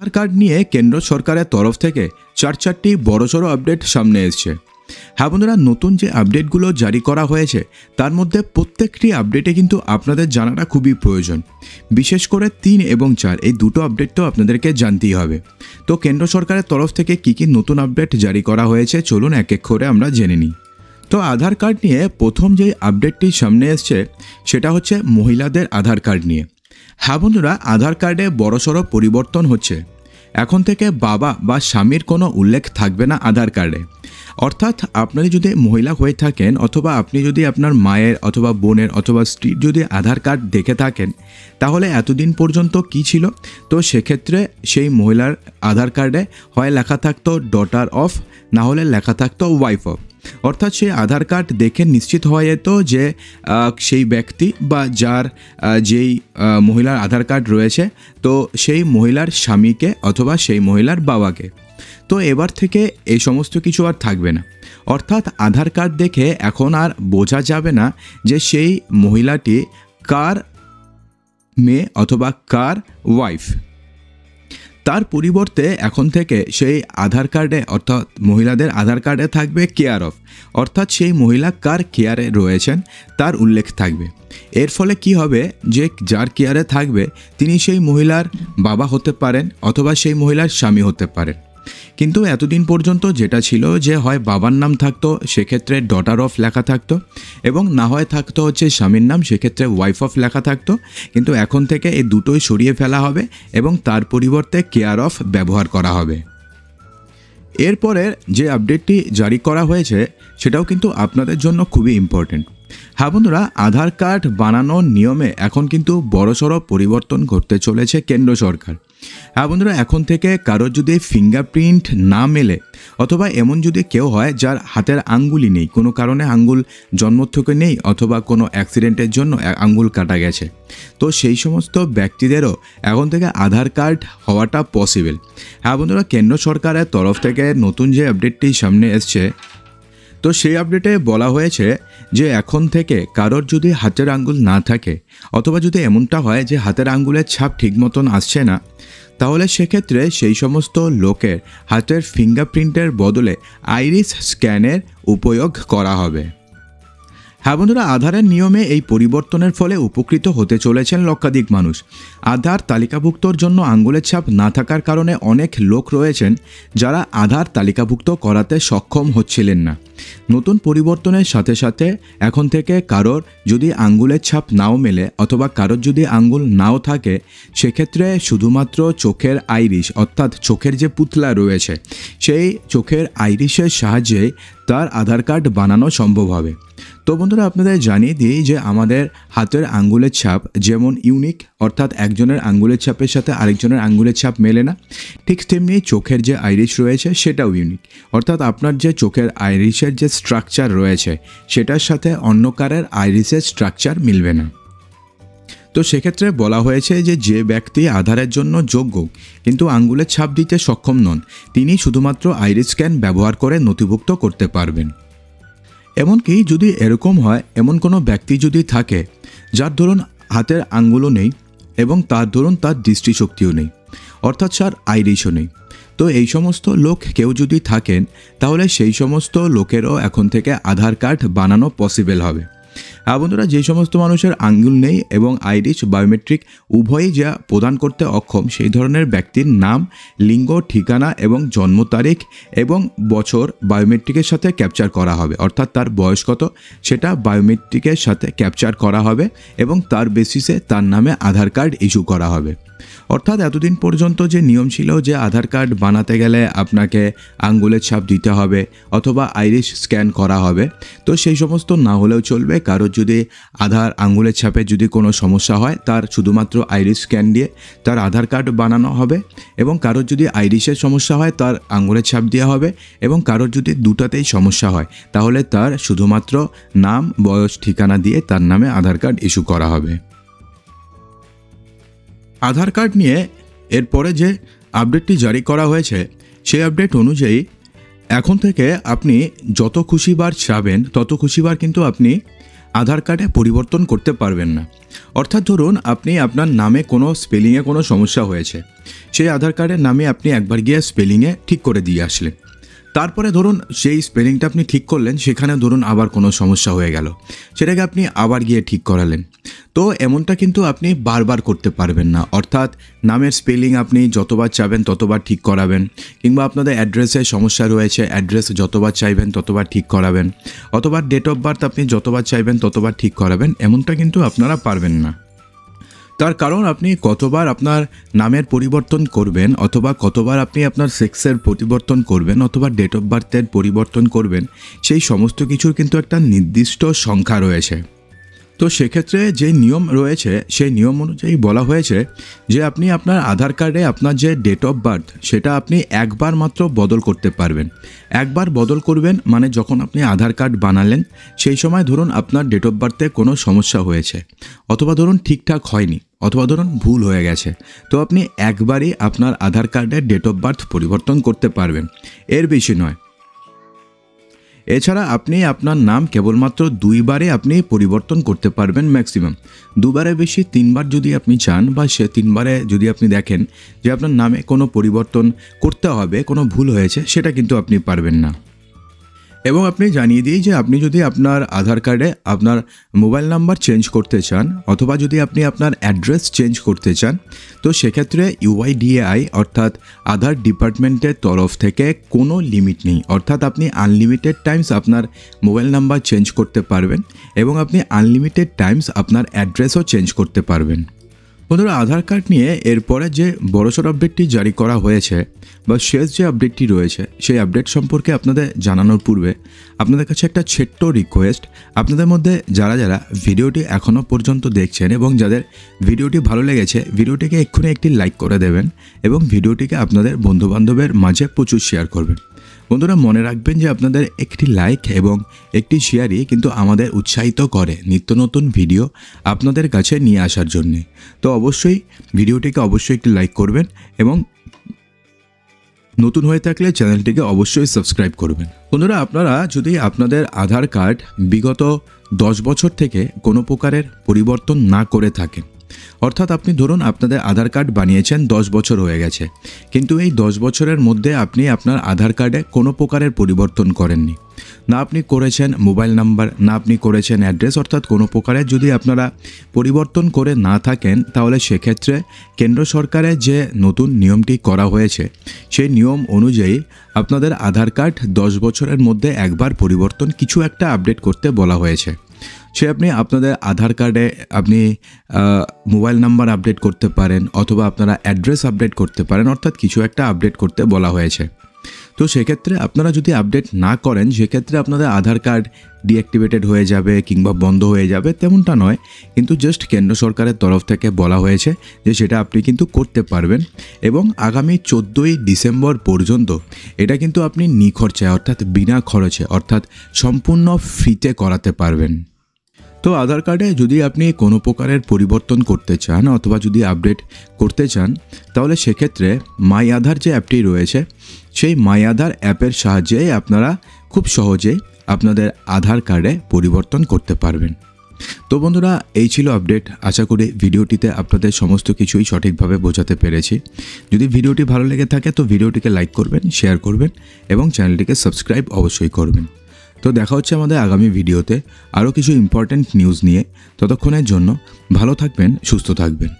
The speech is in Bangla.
আধার কার্ড নিয়ে কেন্দ্র সরকারের তরফ থেকে চারটি বড়সড় আপডেট সামনে এসছে। হ্যাঁ বন্ধুরা, নতুন যে আপডেটগুলো জারি করা হয়েছে তার মধ্যে প্রত্যেকটি আপডেটে কিন্তু আপনাদের জানাটা খুবই প্রয়োজন। বিশেষ করে 3 এবং 4 এই দুটো আপডেট তো আপনাদেরকে জানতেই হবে। তো কেন্দ্র সরকারের তরফ থেকে কী নতুন আপডেট জারি করা হয়েছে চলুন এক এক করে আমরা জেনে নিই। তো আধার কার্ড নিয়ে প্রথম যে আপডেটটি সামনে এসছে সেটা হচ্ছে মহিলাদের আধার কার্ড নিয়ে। হ্যাঁ বন্ধুরা, আধার কার্ডে বড়সড় পরিবর্তন হচ্ছে। এখন থেকে বাবা বা স্বামীর কোনো উল্লেখ থাকবে না আধার কার্ডে। অর্থাৎ আপনি যদি মহিলা হয়ে থাকেন অথবা আপনি যদি আপনার মায়ের অথবা বোনের অথবা স্ত্রীর যদি আধার কার্ড দেখে থাকেন, তাহলে এতদিন পর্যন্ত কি ছিল, তো সেক্ষেত্রে সেই মহিলার আধার কার্ডে হয় লেখা থাকতো ডটার অফ, না হলে লেখা থাকতো ওয়াইফ অফ। অর্থাৎ সেই আধার কার্ড দেখে নিশ্চিত হওয়া যেত যে সেই ব্যক্তি বা যার যেই মহিলার আধার কার্ড রয়েছে তো সেই মহিলার স্বামীকে অথবা সেই মহিলার বাবাকে। তো এবার থেকে এই সমস্ত কিছু আর থাকবে না। অর্থাৎ আধার কার্ড দেখে এখন আর বোঝা যাবে না যে সেই মহিলাটি কার মেয়ে অথবা কার ওয়াইফ। তার পরিবর্তে এখন থেকে সেই আধার কার্ডে অর্থাৎ মহিলাদের আধার কার্ডে থাকবে কেয়ার অফ, অর্থাৎ সেই মহিলা কার কেয়ারে রয়েছেন তার উল্লেখ থাকবে। এর ফলে কি হবে, যে যার কেয়ারে থাকবে তিনি সেই মহিলার বাবা হতে পারেন অথবা সেই মহিলার স্বামী হতে পারেন। কিন্তু এতদিন পর্যন্ত যেটা ছিল যে হয় বাবার নাম থাকতো, সেক্ষেত্রে ডটার অফ লেখা থাকতো, এবং না হয় থাকতো হচ্ছে স্বামীর নাম, সেক্ষেত্রে ওয়াইফ অফ লেখা থাকতো। কিন্তু এখন থেকে এই দুটোই সরিয়ে ফেলা হবে এবং তার পরিবর্তে কেয়ার অফ ব্যবহার করা হবে। এরপরের যে আপডেটটি জারি করা হয়েছে সেটাও কিন্তু আপনাদের জন্য খুবই ইম্পর্টেন্ট। হ্যাঁ বন্ধুরা, আধার কার্ড বানানোর নিয়মে এখন কিন্তু বড়সড় পরিবর্তন ঘটতে চলেছে কেন্দ্র সরকার। হ্যাঁ বন্ধুরা, এখন থেকে কারোর যদি ফিঙ্গারপ্রিন্ট না মেলে অথবা এমন যদি কেউ হয় যার হাতের আঙ্গুলই নেই, কোনো কারণে আঙ্গুল জন্ম থেকে নেই অথবা কোনো অ্যাক্সিডেন্টের জন্য আঙ্গুল কাটা গেছে, তো সেই সমস্ত ব্যক্তিদেরও এখন থেকে আধার কার্ড হওয়াটা পসিবল। হ্যাঁ বন্ধুরা, কেন্দ্র সরকারের তরফ থেকে নতুন যে আপডেটটি সামনে এসছে তো সেই আপডেটে বলা হয়েছে যে এখন থেকে কারোর যদি হাতের আঙ্গুল না থাকে অথবা যদি এমনটা হয় যে হাতের আঙ্গুলের ছাপ ঠিক মতন আসছে না, তাহলে সেক্ষেত্রে সেই সমস্ত লোকের হাতের ফিঙ্গারপ্রিন্টের বদলে আইরিস স্ক্যানের উপয়োগ করা হবে। হ্যাঁ বন্ধুরা, আধারের নিয়মে এই পরিবর্তনের ফলে উপকৃত হতে চলেছেন লক্ষাধিক মানুষ। আধার তালিকাভুক্তর জন্য আঙ্গুলের ছাপ না থাকার কারণে অনেক লোক রয়েছেন যারা আধার তালিকাভুক্ত করাতে সক্ষম হচ্ছিলেন না। নতুন পরিবর্তনের সাথে সাথে এখন থেকে কারোর যদি আঙ্গুলের ছাপ নাও মেলে অথবা কারোর যদি আঙ্গুল নাও থাকে, সেক্ষেত্রে শুধুমাত্র চোখের আইরিশ অর্থাৎ চোখের যে পুতলা রয়েছে সেই চোখের আইরিশের সাহায্যে তার আধার কার্ড বানানো সম্ভব হবে। তো বন্ধুরা, আপনাদের জানিয়ে দিই যে আমাদের হাতের আঙ্গুলের ছাপ যেমন ইউনিক, অর্থাৎ একজনের আঙ্গুলের ছাপের সাথে আরেকজনের আঙ্গুলের ছাপ মেলে না, ঠিক তেমনি চোখের যে আইরিশ রয়েছে সেটাও ইউনিক। অর্থাৎ আপনার যে চোখের আইরিশের যে স্ট্রাকচার রয়েছে সেটার সাথে অন্য কারের আইরিশের স্ট্রাকচার মিলবে না। তো সেক্ষেত্রে বলা হয়েছে যে যে ব্যক্তি আধারের জন্য যোগ্য কিন্তু আঙ্গুলের ছাপ দিতে সক্ষম নন, তিনি শুধুমাত্র আইরিশ স্ক্যান ব্যবহার করে নথিভুক্ত করতে পারবেন। এমনকি যদি এরকম হয়, এমন কোনো ব্যক্তি যদি থাকে যার ধরুন হাতের আঙ্গুলও নেই এবং তার ধরুন তার দৃষ্টিশক্তিও নেই, অর্থাৎ স্যার আইরিশও নেই, তো এই সমস্ত লোক কেউ যদি থাকেন তাহলে সেই সমস্ত লোকেরও এখন থেকে আধার কার্ড বানানো পসিবল হবে। বন্ধুরা, যে সমস্ত মানুষের আঙ্গুল নেই এবং আইরিশ বায়োমেট্রিক উভয়ই যা প্রদান করতে অক্ষম, সেই ধরনের ব্যক্তির নাম, লিঙ্গ, ঠিকানা এবং জন্ম তারিখ এবং বছর বায়োমেট্রিকের সাথে ক্যাপচার করা হবে। অর্থাৎ তার বয়স কত সেটা বায়োমেট্রিকের সাথে ক্যাপচার করা হবে এবং তার বেসিসে তার নামে আধার কার্ড ইস্যু করা হবে। অর্থাৎ এতদিন পর্যন্ত যে নিয়ম ছিল যে আধার কার্ড বানাতে গেলে আপনাকে আঙ্গুলের ছাপ দিতে হবে অথবা আইরিশ স্ক্যান করা হবে, তো সেই সমস্ত না হলেও চলবে। কারোর যদি আধার আঙ্গুলের ছাপে যদি কোনো সমস্যা হয় তার শুধুমাত্র আইরিশ স্ক্যান দিয়ে তার আধার কার্ড বানানো হবে, এবং কারোর যদি আইরিশের সমস্যা হয় তার আঙ্গুলের ছাপ দেওয়া হবে, এবং কারোর যদি দুটাতেই সমস্যা হয় তাহলে তার শুধুমাত্র নাম, বয়স, ঠিকানা দিয়ে তার নামে আধার কার্ড ইস্যু করা হবে। আধার কার্ড নিয়ে এরপরে যে আপডেটটি জারি করা হয়েছে সেই আপডেট অনুযায়ী এখন থেকে আপনি যত খুশিবার চাবেন তত খুশিবার কিন্তু আপনি আধার কার্ডে পরিবর্তন করতে পারবেন না। অর্থাৎ ধরুন আপনি আপনার নামে কোনো স্পেলিংয়ে কোনো সমস্যা হয়েছে, সেই আধার কার্ডের নামে আপনি একবার গিয়ে স্পেলিংয়ে ঠিক করে দিয়ে আসলেন, তারপরে ধরুন সেই স্পেলিংটা আপনি ঠিক করলেন, সেখানে ধরুন আবার কোনো সমস্যা হয়ে গেল, সেটাকে আপনি আবার গিয়ে ঠিক করালেন। তো এমনটা কিন্তু আপনি বারবার করতে পারবেন না। অর্থাৎ নামের স্পেলিং আপনি যতবার চাইবেন ততবার ঠিক করাবেন, কিংবা আপনাদের অ্যাড্রেসে সমস্যা রয়েছে, অ্যাড্রেস যতবার চাইবেন ততবার ঠিক করাবেন, অথবা ডেট অফ বার্থ আপনি যতবার চাইবেন ততবার ঠিক করাবেন, এমনটা কিন্তু আপনারা পারবেন না। তার কারণ আপনি কতবার আপনার নামের পরিবর্তন করবেন, অথবা কতবার আপনি আপনার সেক্সের পরিবর্তন করবেন, অথবা ডেট অফ বার্থের পরিবর্তন করবেন, সেই সমস্ত কিছুর কিন্তু একটা নির্দিষ্ট সংখ্যা রয়েছে। তো সেক্ষেত্রে যে নিয়ম রয়েছে সেই নিয়ম অনুযায়ী বলা হয়েছে যে আপনি আপনার আধার কার্ডে আপনার যে ডেট অফ বার্থ সেটা আপনি একবার মাত্র বদল করতে পারবেন। একবার বদল করবেন মানে যখন আপনি আধার কার্ড বানালেন সেই সময় ধরুন আপনার ডেট অফ বার্থে কোনো সমস্যা হয়েছে, অথবা ধরুন ঠিকঠাক হয়নি, অথবা ধরুন ভুল হয়ে গেছে, তো আপনি একবারই আপনার আধার কার্ডের ডেট অফ বার্থ পরিবর্তন করতে পারবেন, এর বেশি নয়। এছাড়া আপনি আপনার নাম কেবলমাত্র 2বারে আপনি পরিবর্তন করতে পারবেন ম্যাক্সিমাম। 2বারের বেশি 3বার যদি আপনি চান, বা সে 3বারে যদি আপনি দেখেন যে আপনার নামে কোনো পরিবর্তন করতে হবে, কোনো ভুল হয়েছে, সেটা কিন্তু আপনি পারবেন না। এবং আপনি জানিয়ে দিই যে আপনি যদি আপনার আধার কার্ডে আপনার মোবাইল নাম্বার চেঞ্জ করতে চান, অথবা যদি আপনি আপনার অ্যাড্রেস চেঞ্জ করতে চান, তো সেক্ষেত্রে UIDAI অর্থাৎ আধার ডিপার্টমেন্টের তরফ থেকে কোনো লিমিট নেই। অর্থাৎ আপনি আনলিমিটেড টাইমস আপনার মোবাইল নাম্বার চেঞ্জ করতে পারবেন, এবং আপনি আনলিমিটেড টাইমস আপনার অ্যাড্রেসও চেঞ্জ করতে পারবেন। বন্ধুরা, আধার কার্ড নিয়ে এরপরে যে বড়সড় আপডেটটি জারি করা হয়েছে, বা শেষ যে আপডেটটি রয়েছে, সেই আপডেট সম্পর্কে আপনাদের জানানোর পূর্বে আপনাদের কাছে একটা ছোট্ট রিকোয়েস্ট। আপনাদের মধ্যে যারা যারা ভিডিওটি এখনও পর্যন্ত দেখছেন এবং যাদের ভিডিওটি ভালো লেগেছে, ভিডিওটিকে এক্ষুনি একটি লাইক করে দেবেন, এবং ভিডিওটিকে আপনাদের বন্ধুবান্ধবের মাঝে প্রচুর শেয়ার করবেন। বন্ধুরা, মনে রাখবেন যে আপনাদের একটি লাইক এবং একটি শেয়ারই কিন্তু আমাদের উৎসাহিত করে নিত্য নতুন ভিডিও আপনাদের কাছে নিয়ে আসার জন্যে। তো অবশ্যই ভিডিওটিকে অবশ্যই একটি লাইক করবেন, এবং নতুন হয়ে থাকলে চ্যানেলটিকে অবশ্যই সাবস্ক্রাইব করবেন। বন্ধুরা, আপনারা যদি আপনাদের আধার কার্ড বিগত 10 বছর থেকে কোনো প্রকারের পরিবর্তন না করে থাকেন, অর্থাৎ আপনি ধরুন আপনাদের আধার কার্ড বানিয়েছেন 10 বছর হয়ে গেছে, কিন্তু এই 10 বছরের মধ্যে আপনি আপনার আধার কার্ডে কোনো প্রকারের পরিবর্তন করেননি, না আপনি করেছেন মোবাইল নাম্বার, না আপনি করেছেন অ্যাড্রেস, অর্থাৎ কোনো প্রকারের যদি আপনারা পরিবর্তন করে না থাকেন, তাহলে সেক্ষেত্রে কেন্দ্র সরকারের যে নতুন নিয়মটি করা হয়েছে সেই নিয়ম অনুযায়ী আপনাদের আধার কার্ড 10 বছরের মধ্যে একবার পরিবর্তন কিছু একটা আপডেট করতে বলা হয়েছে। সে আপনি আপনাদের আধার কার্ডে আপনি মোবাইল নাম্বার আপডেট করতে পারেন, অথবা আপনারা অ্যাড্রেস আপডেট করতে পারেন, অর্থাৎ কিছু একটা আপডেট করতে বলা হয়েছে। তো সেক্ষেত্রে আপনারা যদি আপডেট না করেন, সেক্ষেত্রে আপনাদের আধার কার্ড ডিঅ্যাক্টিভেটেড হয়ে যাবে কিংবা বন্ধ হয়ে যাবে, তেমনটা নয়, কিন্তু জাস্ট কেন্দ্র সরকারের তরফ থেকে বলা হয়েছে যে সেটা আপনি কিন্তু করতে পারবেন, এবং আগামী 14ই ডিসেম্বর পর্যন্ত এটা কিন্তু আপনি নিখরচায় অর্থাৎ বিনা খরচে অর্থাৎ সম্পূর্ণ ফ্রিতে করাতে পারবেন। তো আধার কার্ডে যদি আপনি কোনো প্রকারের পরিবর্তন করতে চান, অথবা যদি আপডেট করতে চান, তাহলে সেক্ষেত্রে মাই আধার যে অ্যাপটি রয়েছে সেই মাই আধার অ্যাপের সাহায্যে আপনারা খুব সহজে আপনাদের আধার কার্ডে পরিবর্তন করতে পারবেন। তো বন্ধুরা, এই ছিল আপডেট। আশা করি ভিডিওটিতে আপনাদের সমস্ত কিছুই সঠিকভাবে বোঝাতে পেরেছি। যদি ভিডিওটি ভালো লেগে থাকে তো ভিডিওটিকে লাইক করবেন, শেয়ার করবেন, এবং চ্যানেলটিকে সাবস্ক্রাইব অবশ্যই করবেন। তো দেখা হচ্ছে আমাদের আগামী ভিডিওতে আরও কিছু ইম্পর্ট্যান্ট নিউজ নিয়ে। ততক্ষণের জন্য ভালো থাকবেন, সুস্থ থাকবেন।